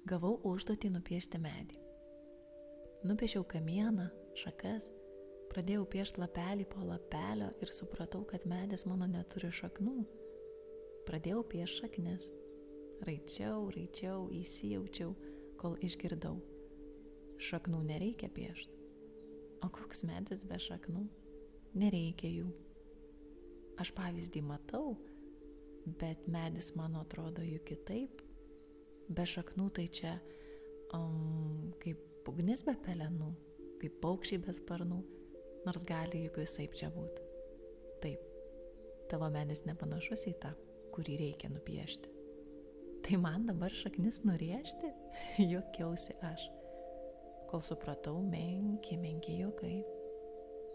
Gavau užduotį nupiešti medį. Nupiešiau kamieną, šakas, pradėjau piešti lapelį po lapelio ir supratau, kad medis mano neturi šaknų. Pradėjau piešti šaknis. Raičiau, įsijaučiau, kol išgirdau. Šaknų nereikia piešti. O koks medis be šaknų? Nereikia jų. Aš pavyzdį matau, bet medis mano atrodo juk kitaip. Be šaknų tai čia kaip ugnis be pelenų, kaip paukščiai be sparnų, nors gali juk visaip čia būti. Taip, tavo medis nepanašus į tą, kurį reikia nupiešti. Tai man dabar šaknis nurėžti? Juokiausi aš. Kol supratau, menki juokai.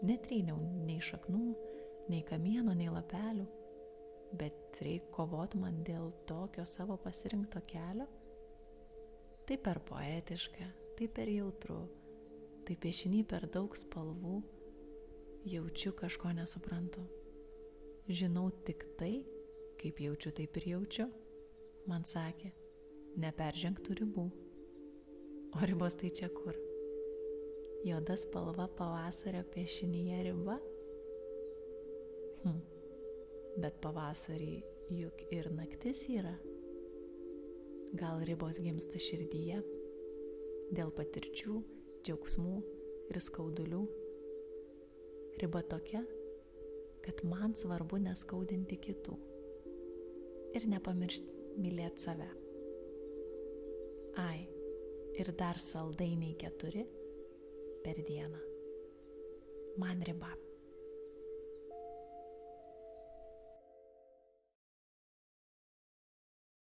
Netryniau nei šaknų, nei kamieno, nei lapelių, bet reik kovot man dėl tokio savo pasirinkto kelio. Tai per poetiška, tai per jautru, tai piešiny per daug spalvų, jaučiu kažko nesuprantu. Žinau tik tai, kaip jaučiu, taip ir jaučiu. Man sakė, neperžengtų ribų. O ribos tai čia kur? Juoda spalva pavasario piešinyje riba? Bet pavasarį juk ir naktis yra. Gal ribos gimsta širdyje, dėl patirčių, džiaugsmų ir skaudulių. Riba tokia, kad man svarbu neskaudinti kitų ir nepamiršti mylėti save. Ai, ir dar saldainiai 4 per dieną. Man riba.